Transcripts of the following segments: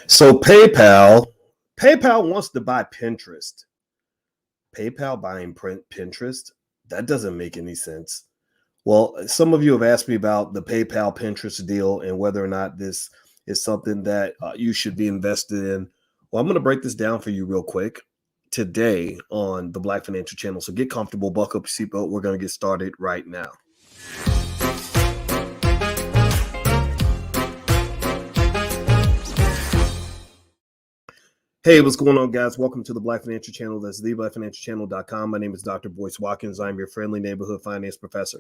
So PayPal wants to buy Pinterest. PayPal buying Pinterest? That doesn't make any sense. Well, some of you have asked me about the PayPal Pinterest deal and whether or not this is something that you should be invested in. Well, I'm going to break this down for you real quick today on the Black Financial Channel. So get comfortable, buckle up your seatbelt. We're going to get started right now. Hey, what's going on, guys? Welcome to the Black Financial Channel. That's theblackfinancialchannel.com. My name is Dr. Boyce Watkins. I'm your friendly neighborhood finance professor.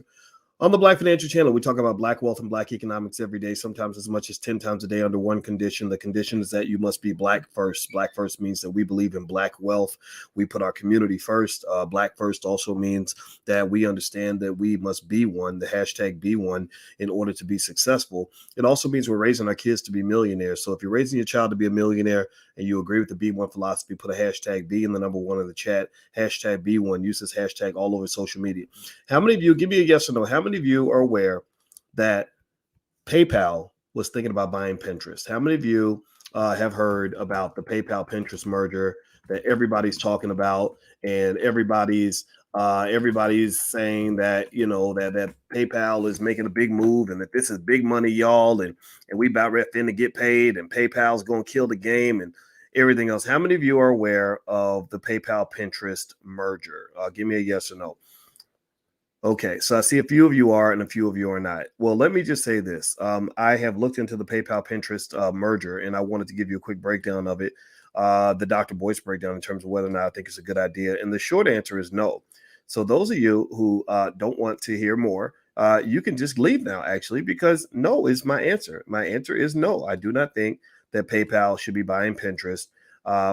On the Black Financial Channel, we talk about Black wealth and Black economics every day, sometimes as much as 10 times a day under one condition. The condition is that you must be Black first. Black first means that we believe in Black wealth. We put our community first. Black first also means that we understand that we must be one, the hashtag be one, in order to be successful. It also means we're raising our kids to be millionaires. So if you're raising your child to be a millionaire and you agree with the B1 philosophy, put a hashtag B in the number one in the chat, hashtag B1. Use this hashtag all over social media. How many of you, give me a yes or no, how many of you are aware that PayPal was thinking about buying Pinterest? How many of you have heard about the PayPal Pinterest merger that everybody's talking about, and everybody's saying that, you know, that PayPal is making a big move and that this is big money, y'all, and we about ready to get paid, and PayPal's going to kill the game and everything else. How many of you are aware of the PayPal Pinterest merger? Give me a yes or no. Okay, so I see a few of you are and a few of you are not. Well, let me just say this. I have looked into the PayPal Pinterest merger, and I wanted to give you a quick breakdown of it, the Dr. Boyce breakdown in terms of whether or not I think it's a good idea. And the short answer is no. So those of you who don't want to hear more, you can just leave now, actually, because no is my answer. My answer is no. I do not think that PayPal should be buying Pinterest.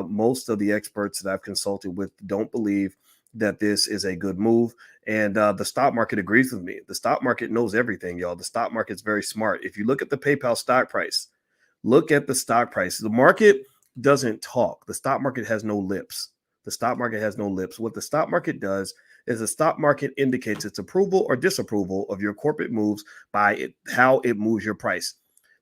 Most of the experts that I've consulted with don't believe that this is a good move. And the stock market agrees with me. The stock market knows everything, y'all. The stock market's very smart. If you look at the PayPal stock price, look at the stock price. The market doesn't talk. The stock market has no lips. The stock market has no lips. What the stock market does is the stock market indicates its approval or disapproval of your corporate moves by how it moves your price.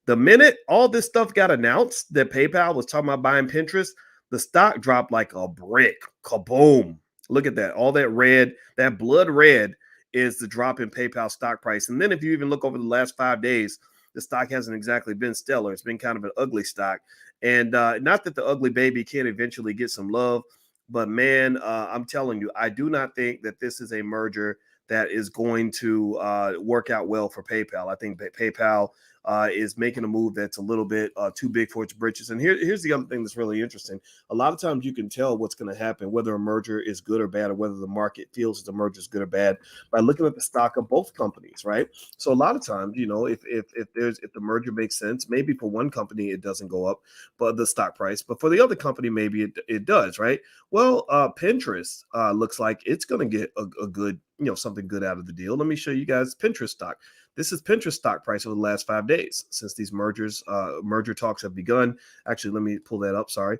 The minute all this stuff got announced that PayPal was talking about buying Pinterest, the stock dropped like a brick. Kaboom. Look at that. All that red, that blood red is the drop in PayPal stock price. And then if you even look over the last 5 days, the stock hasn't exactly been stellar. It's been kind of an ugly stock. And not that the ugly baby can't eventually get some love, but man, I'm telling you, I do not think that this is a merger that is going to work out well for PayPal. I think that PayPal is making a move that's a little bit too big for its britches. And here's the other thing that's really interesting. A lot of times you can tell what's going to happen, whether a merger is good or bad, or whether the market feels that the merger is good or bad, by looking at the stock of both companies, right? So a lot of times, you know, if the merger makes sense, maybe for one company it doesn't go up, but the stock price, but for the other company maybe it does, right? Well, Pinterest looks like it's going to get a good, you know, something good out of the deal. Let me show you guys Pinterest stock. This is Pinterest stock price over the last 5 days since these merger talks have begun. Actually, let me pull that up. Sorry.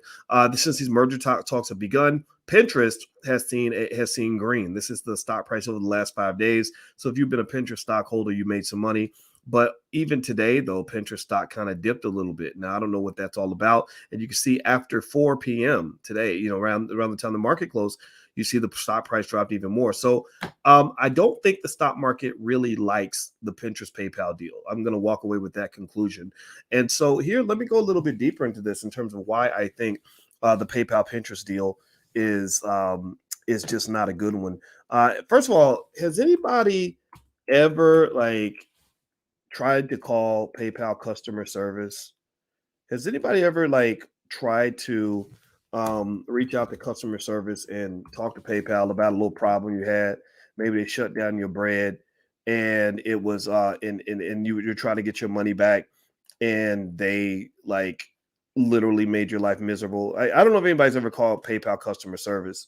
Since these merger talks have begun, Pinterest has seen green. This is the stock price over the last 5 days. So if you've been a Pinterest stockholder, you made some money. But even today, though, Pinterest stock kind of dipped a little bit. Now, I don't know what that's all about. And you can see after 4 p.m. today, you know, around the time the market closed, you see the stock price dropped even more. So I don't think the stock market really likes the Pinterest PayPal deal. I'm going to walk away with that conclusion. And so here, let me go a little bit deeper into this in terms of why I think the PayPal Pinterest deal is just not a good one. First of all, has anybody ever tried to call PayPal customer service? Has anybody ever tried to reach out to customer service and talk to PayPal about a little problem you had? Maybe they shut down your bread and it was and you're trying to get your money back and they literally made your life miserable. I don't know if anybody's ever called PayPal customer service.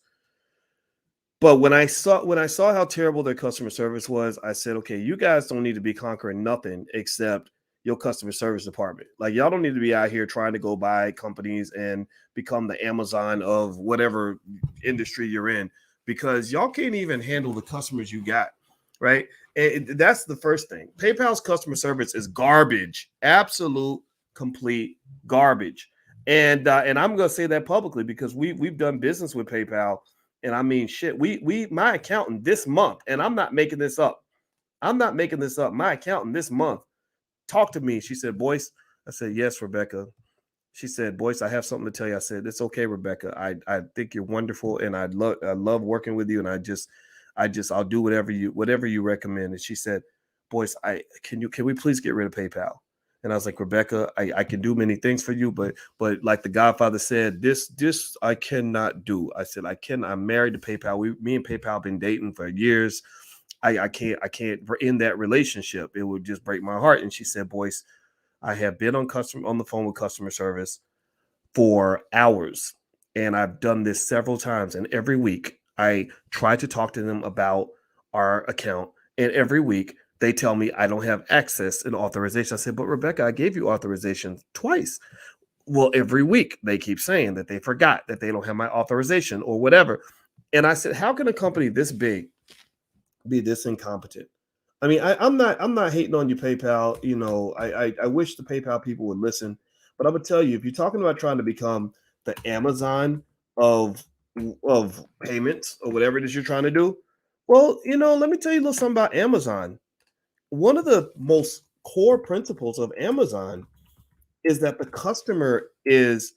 But when I saw how terrible their customer service was, I said, okay, you guys don't need to be conquering nothing except your customer service department. Like, y'all don't need to be out here trying to go buy companies and become the Amazon of whatever industry you're in, because y'all can't even handle the customers you got, right? And that's the first thing. PayPal's customer service is garbage, absolute, complete garbage. And I'm gonna say that publicly because we've done business with PayPal, and I mean shit. We my accountant this month, and I'm not making this up. I'm not making this up. My accountant this month talked to me. She said, "Boyce," I said, "Yes, Rebecca." She said, "Boyce, I have something to tell you." I said, "It's okay, Rebecca. I think you're wonderful, and I love working with you, and I'll do whatever you recommend." And she said, "Boyce, can we please get rid of PayPal?" And I was like, "Rebecca, I can do many things for you, but like the Godfather said, this I cannot do." I said, "I can. I'm married to PayPal. Me and PayPal been dating for years. I can't end that relationship. It would just break my heart." And she said, "Boyce, I have been on the phone with customer service for hours, and I've done this several times. And every week I try to talk to them about our account, and every week they tell me I don't have access and authorization." I said, "But Rebecca, I gave you authorization twice." "Well, every week they keep saying that they forgot that they don't have my authorization or whatever." And I said, "How can a company this big be this incompetent?" I mean, I'm not hating on you, PayPal. I wish the PayPal people would listen, but I would tell you, if you're talking about trying to become the Amazon of payments or whatever it is you're trying to do, well, let me tell you a little something about Amazon. One of the most core principles of Amazon is that the customer is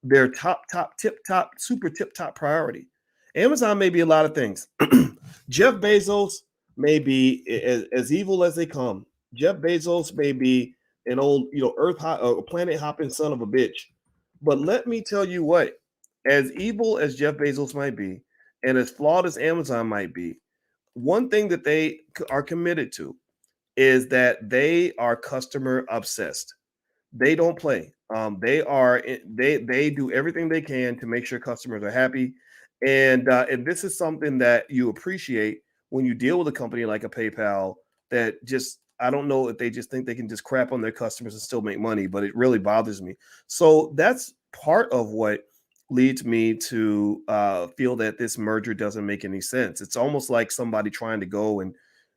their top, tip top, super tip top priority. Amazon may be a lot of things. Jeff Bezos may be as evil as they come. Jeff Bezos may be an old, planet hopping son of a bitch. But let me tell you what, as evil as Jeff Bezos might be, and as flawed as Amazon might be, one thing that they are committed to is that they are customer obsessed. They don't play. They do everything they can to make sure customers are happy, and this is something that you appreciate when you deal with a company like a PayPal that just, I don't know if they just think they can just crap on their customers and still make money, but it really bothers me. So that's part of what leads me to feel that this merger doesn't make any sense. It's almost like somebody trying to go and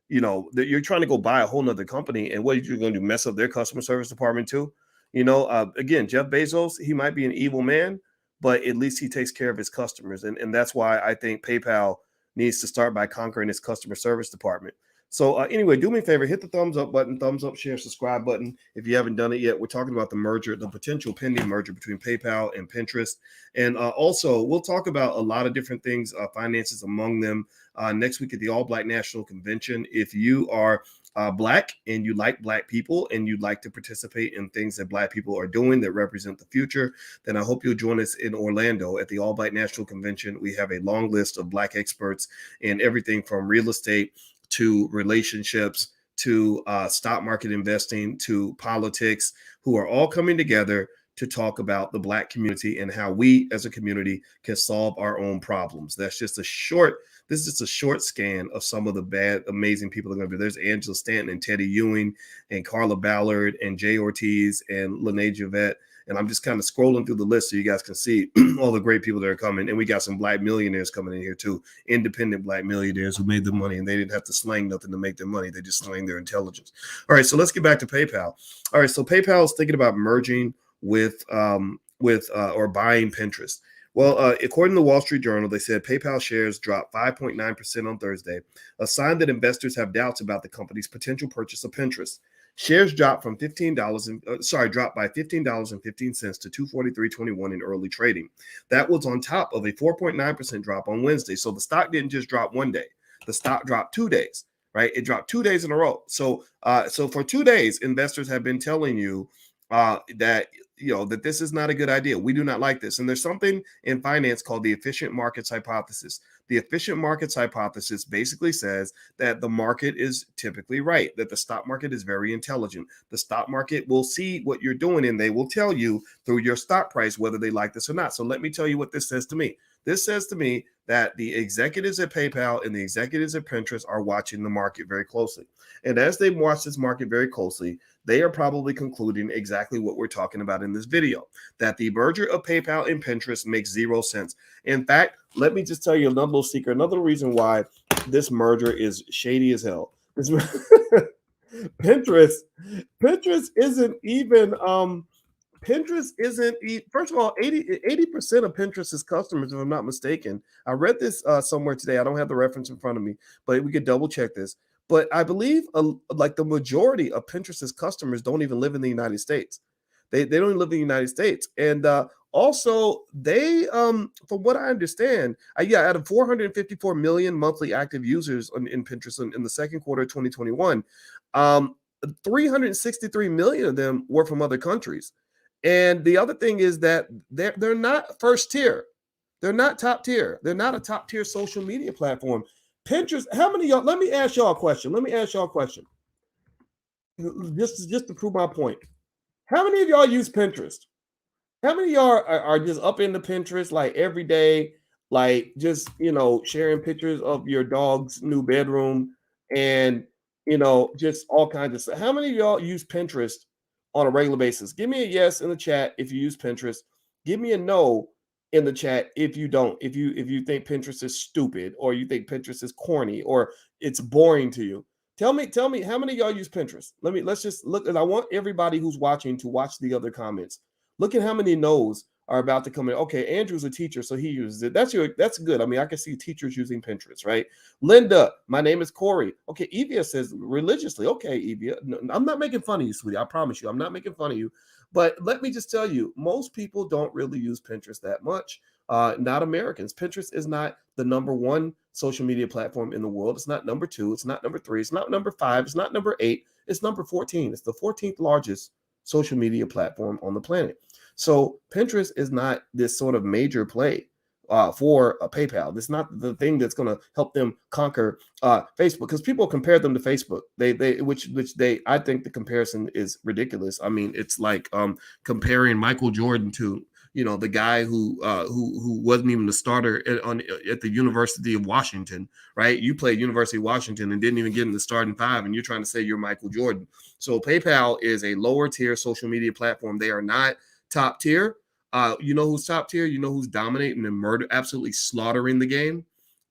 that you're trying to go buy a whole nother company, and what you're going to do, mess up their customer service department too. Again, Jeff Bezos, he might be an evil man, but at least he takes care of his customers. And that's why I think PayPal needs to start by conquering its customer service department. So anyway, do me a favor, hit the thumbs up button, thumbs up, share, subscribe button if you haven't done it yet. We're talking about the merger, the potential pending merger between PayPal and Pinterest. And also, we'll talk about a lot of different things, finances among them, next week at the All Black National Convention. If you are Black and you like Black people and you'd like to participate in things that Black people are doing that represent the future, then I hope you'll join us in Orlando at the All Black National Convention. We have a long list of Black experts in everything from real estate to relationships to stock market investing to politics, who are all coming together to talk about the Black community and how we as a community can solve our own problems. This is just a short scan of some of the bad, amazing people that are going to be. There's Angela Stanton and Teddy Ewing and Carla Ballard and Jay Ortiz and Lene Javette. And I'm just kind of scrolling through the list so you guys can see all the great people that are coming. And we got some Black millionaires coming in here too, independent Black millionaires who made the money, and they didn't have to slang nothing to make their money. They just slang their intelligence. All right, so let's get back to PayPal. All right, so PayPal is thinking about merging with or buying Pinterest. Well, according to the Wall Street Journal, they said PayPal shares dropped 5.9% on Thursday, a sign that investors have doubts about the company's potential purchase of Pinterest. Shares dropped by $15.15 to $243.21 in early trading. That was on top of a 4.9% drop on Wednesday. So the stock didn't just drop one day; the stock dropped 2 days. Right? It dropped 2 days in a row. So for 2 days, investors have been telling you that this is not a good idea. We do not like this. And there's something in finance called the efficient markets hypothesis. The efficient markets hypothesis basically says that the market is typically right, that the stock market is very intelligent. The stock market will see what you're doing, and they will tell you through your stock price whether they like this or not. So let me tell you what this says to me. This says to me that the executives at PayPal and the executives at Pinterest are watching the market very closely. And as they watch this market very closely, they are probably concluding exactly what we're talking about in this video, that the merger of PayPal and Pinterest makes zero sense. In fact, let me just tell you another little secret, another reason why this merger is shady as hell. Pinterest isn't even Pinterest isn't, first of all, 80% of Pinterest's customers, if I'm not mistaken. I read this somewhere today. I don't have the reference in front of me, but we could double check this. But I believe like the majority of Pinterest's customers don't even live in the United States. They don't even live in the United States. And also they, from what I understand, yeah, out of 454 million monthly active users in Pinterest in the second quarter of 2021, 363 million of them were from other countries. And the other thing is that they're not first tier. They're not top tier. They're not a top tier social media platform. Pinterest, how many of y'all, let me ask y'all a question. Let me ask y'all a question. Just to prove my point. How many of y'all use Pinterest? How many of y'all are just up into Pinterest like every day, like just sharing pictures of your dog's new bedroom and just all kinds of stuff? How many of y'all use Pinterest on a regular basis? Give me a yes in the chat if you use Pinterest. Give me a no in the chat if you don't. If you think Pinterest is stupid or you think Pinterest is corny or it's boring to you. Tell me how many of y'all use Pinterest? Let's just look. And I want everybody who's watching to watch the other comments. Look at how many no's are about to come in. Okay, Andrew's a teacher, so he uses it. That's good. I mean, I can see teachers using Pinterest, right? Linda, my name is Corey. Okay, Evia says religiously. Okay, Evia, no, I'm not making fun of you, sweetie. I promise you, I'm not making fun of you. But let me just tell you, most people don't really use Pinterest that much. Not Americans. Pinterest is not the number one social media platform in the world. It's not number two. It's not number three. It's not number five. It's not number eight. It's number 14. It's the 14th largest social media platform on the planet. So Pinterest is not this sort of major play for a PayPal. It's not the thing that's going to help them conquer Facebook, because people compare them to Facebook. Which I think the comparison is ridiculous. I mean, it's like comparing Michael Jordan to the guy who wasn't even the starter at the University of Washington, right? You played University of Washington and didn't even get in the starting five, and you're trying to say you're Michael Jordan. So PayPal is a lower tier social media platform. They are not top tier. You know who's top tier? You know who's dominating and absolutely slaughtering the game?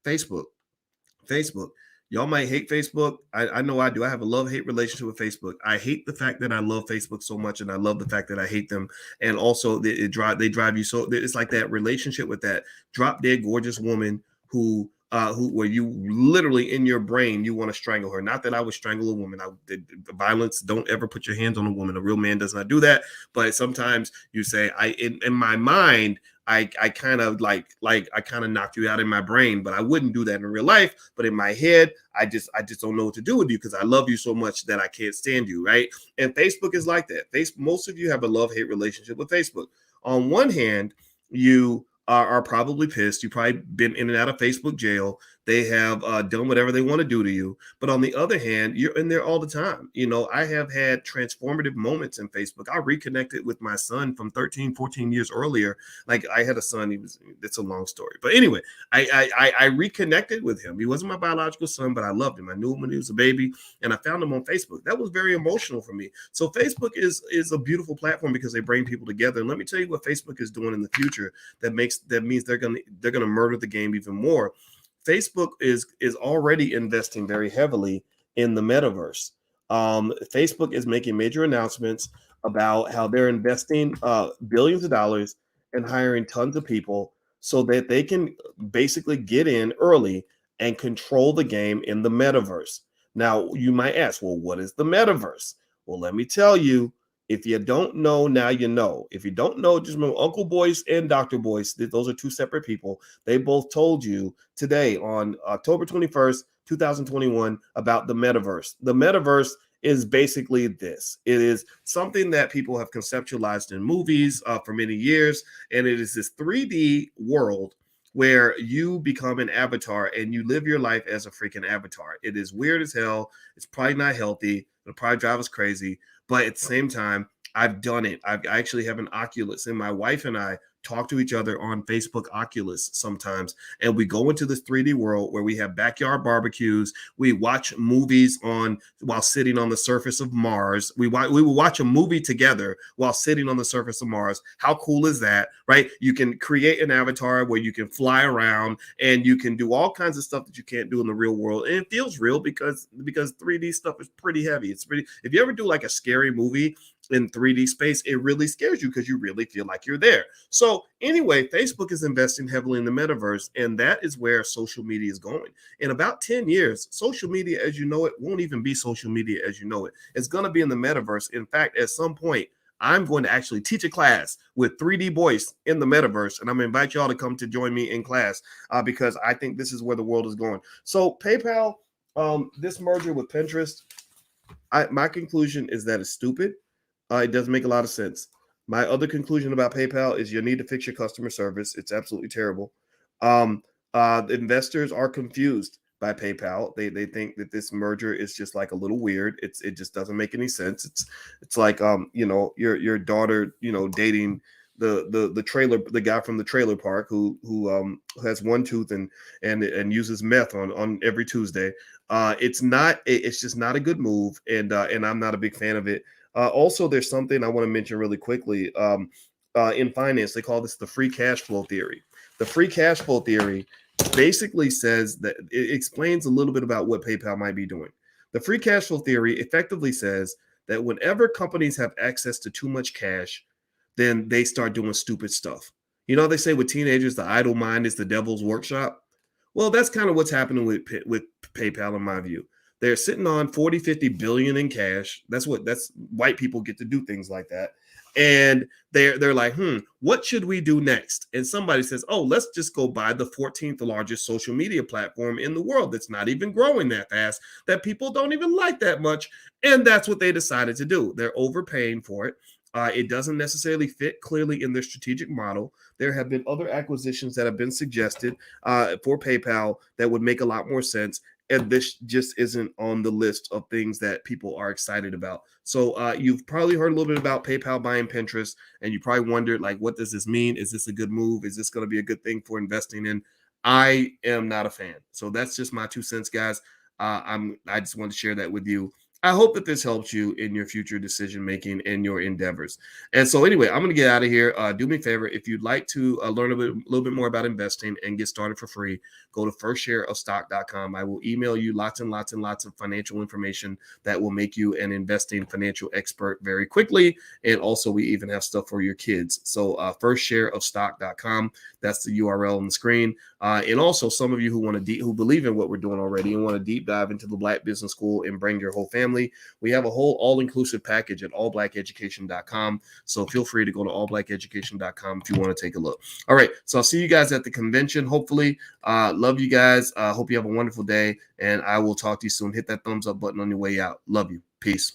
Facebook. Y'all might hate Facebook. I know I do. I have a love-hate relationship with Facebook. I hate the fact that I love Facebook so much, and I love the fact that I hate them. And also, they drive you so. It's like that relationship with that drop-dead gorgeous woman who where you literally in your brain you want to strangle her. Not that I would strangle a woman. Violence. Don't ever put your hands on a woman. A real man does not do that. But sometimes you say, in my mind, I kind of like I kind of knocked you out in my brain, but I wouldn't do that in real life. But in my head, I just don't know what to do with you because I love you so much that I can't stand you, right? And Facebook is like that. Most of you have a love-hate relationship with Facebook. On one hand, you are probably pissed. You've probably been in and out of Facebook jail. They have done whatever they want to do to you. But on the other hand, you're in there all the time. I have had transformative moments in Facebook. I reconnected with my son from 13, 14 years earlier. Like I had a son. It's a long story. But anyway, I reconnected with him. He wasn't my biological son, but I loved him. I knew him when he was a baby, and I found him on Facebook. That was very emotional for me. So Facebook is a beautiful platform because they bring people together. And let me tell you what Facebook is doing in the future that means they're gonna murder the game even more. Facebook is already investing very heavily in the metaverse. Facebook is making major announcements about how they're investing billions of dollars and hiring tons of people so that they can basically get in early and control the game in the metaverse. Now, you might ask, well, what is the metaverse? Well, let me tell you. If you don't know, now you know. If you don't know, just remember Uncle Boyce and Dr. Boyce. Those are two separate people. They both told you today on October 21st, 2021 about the metaverse. The metaverse is basically this. It is something that people have conceptualized in movies for many years. And it is this 3D world where you become an avatar and you live your life as a freaking avatar. It is weird as hell. It's probably not healthy. It'll probably drive us crazy. But at the same time, I've done it. I actually have an Oculus, and my wife and I talk to each other on Facebook Oculus sometimes. And we go into this 3D world where we have backyard barbecues. We watch movies while sitting on the surface of Mars. We will watch a movie together while sitting on the surface of Mars. How cool is that, right? You can create an avatar where you can fly around and you can do all kinds of stuff that you can't do in the real world. And it feels real because 3D stuff is pretty heavy. If you ever do like a scary movie in 3D space, it really scares you because you really feel like you're there. So anyway, Facebook is investing heavily in the metaverse, and that is where social media is going. In about 10 years, social media as you know it won't even be social media as you know it. It's going to be in the metaverse. In fact, at some point, I'm going to actually teach a class with 3D voice in the metaverse, and I'm going to invite y'all to come to join me in class because I think this is where the world is going. So PayPal, this merger with Pinterest, my conclusion is that it's stupid. It doesn't make a lot of sense. My other conclusion about PayPal is you need to fix your customer service. It's absolutely terrible. The investors are confused by PayPal. They think that this merger is just like a little weird. It just doesn't make any sense. It's like your daughter dating the guy from the trailer park who has one tooth and uses meth on every Tuesday. It's just not a good move, and I'm not a big fan of it. Also, there's something I want to mention really quickly. In finance, they call this the free cash flow theory. The free cash flow theory basically says that it explains a little bit about what PayPal might be doing. The free cash flow theory effectively says that whenever companies have access to too much cash, then they start doing stupid stuff. They say with teenagers, the idle mind is the devil's workshop. Well, that's kind of what's happening with PayPal, in my view. They're sitting on 40, 50 billion in cash. That's white people get to do things like that. And they're like, what should we do next? And somebody says, oh, let's just go buy the 14th largest social media platform in the world that's not even growing that fast, that people don't even like that much. And that's what they decided to do. They're overpaying for it. It doesn't necessarily fit clearly in their strategic model. There have been other acquisitions that have been suggested for PayPal that would make a lot more sense. And this just isn't on the list of things that people are excited about. So you've probably heard a little bit about PayPal buying Pinterest, and you probably wondered, like, what does this mean? Is this a good move? Is this going to be a good thing for investing in? I am not a fan. So that's just my 2 cents, guys. I just want to share that with you. I hope that this helps you in your future decision making and your endeavors. And so anyway, I'm going to get out of here. Do me a favor. If you'd like to learn a little bit more about investing and get started for free, go to firstshareofstock.com. I will email you lots and lots and lots of financial information that will make you an investing financial expert very quickly. And also we even have stuff for your kids. So firstshareofstock.com. That's the URL on the screen. And also some of you who believe in what we're doing already and want to deep dive into the Black Business School and bring your whole family, we have a whole all-inclusive package at allblackeducation.com. So feel free to go to allblackeducation.com if you want to take a look. All right. So I'll see you guys at the convention, hopefully. Love you guys. Hope you have a wonderful day, and I will talk to you soon. Hit that thumbs up button on your way out. Love you. Peace.